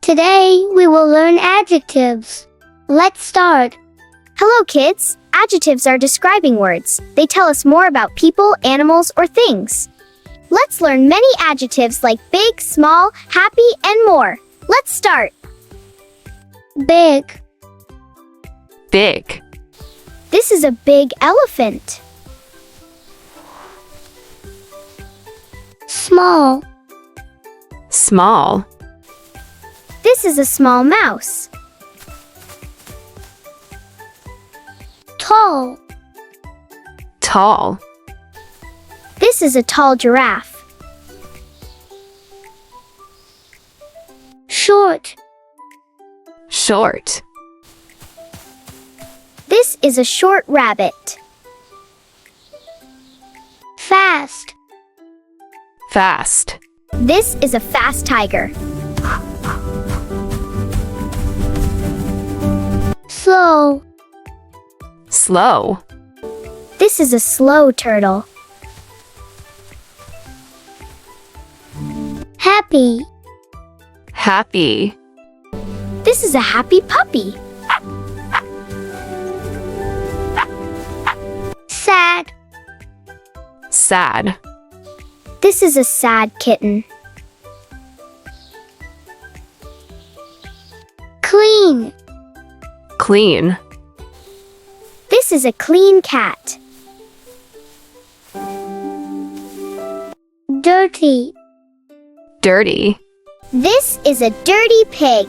Today, we will learn adjectives. Let's start. Hello, kids! Adjectives are describing words. They tell us more about people, animals, or things. Let's learn many adjectives like big, small, happy, and more. Let's start. Big, Big. This is a big elephant. small, Small. This is a small mouse. tall, Tall. This is a tall giraffe. short, Short. This is a short rabbit. fast, Fast. This is a fast tiger. slow, Slow. This is a slow turtle. happy, Happy. This is a happy puppy. sad, Sad. This is a sad kitten. clean, Clean. This is a clean cat. dirty, Dirty. This is a dirty pig.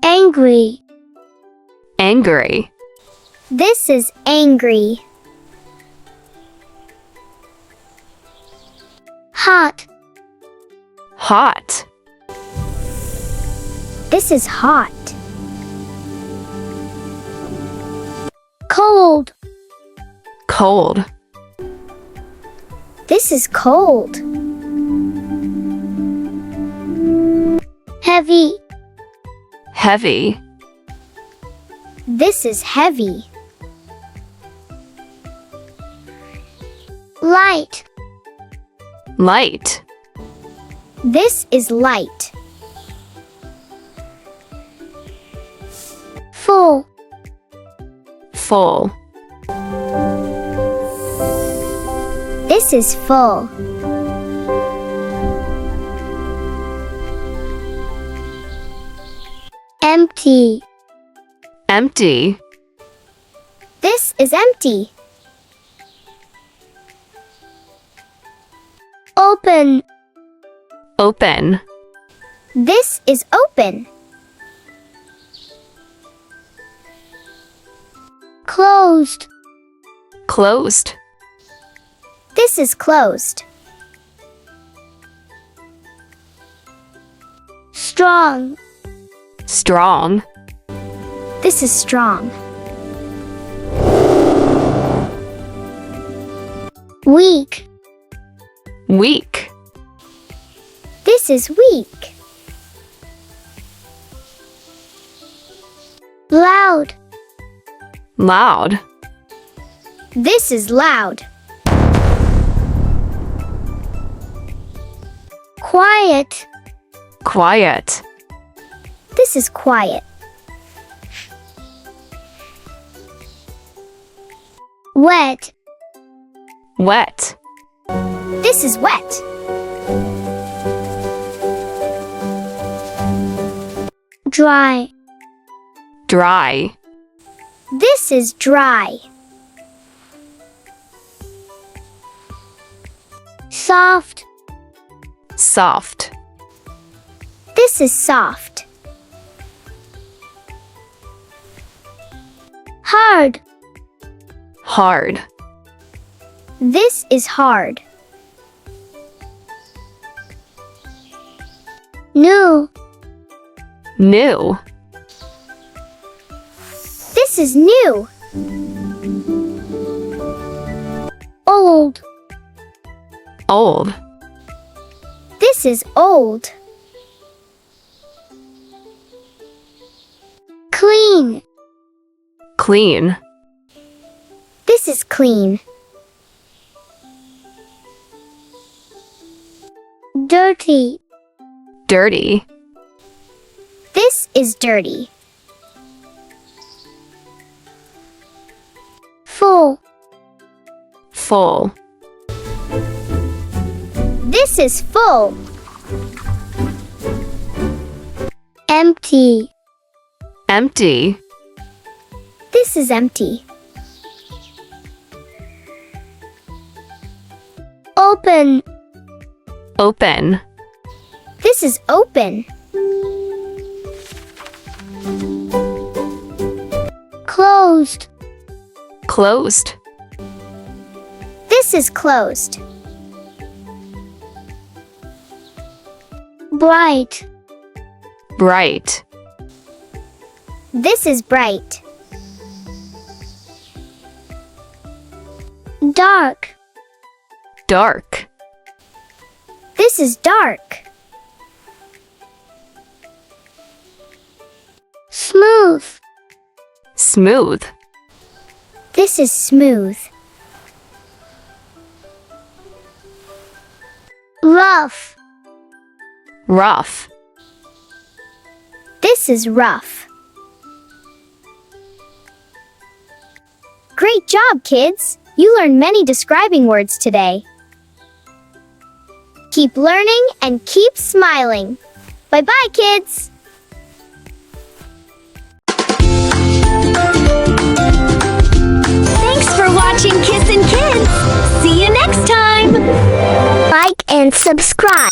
angry, Angry. This is angry. hot, Hot. This is hot. cold, Cold. This is cold. heavy, Heavy. This is heavy. light, Light. This is light. full, Full. This is full. empty, Empty. This is empty. open, Open. This is open. closed, Closed. This is closed. strong, Strong. This is strong. weak, Weak. This is weak. loud, Loud. This is loud. quiet, Quiet. This is quiet. wet, Wet. This is wet. dry, Dry. This is dry. soft, Soft. This is soft. hard, Hard. This is hard. new, New. This is new. old, Old. This is old. clean, Clean. This is clean. Dirty. Dirty. This is dirty. Full. Full. This is full. Empty. Empty. This is empty. Open. Open. This is open. Closed. Closed. This is closed. Bright. Bright. This is bright. Dark. Dark. This is dark. Smooth. Smooth. This is smooth. Rough. Rough. This is rough. Great job, kids! You learned many describing words today. Keep learning and keep smiling. Bye-bye, kids! Thanks for watching Kissandkids. See you next time. Like and subscribe.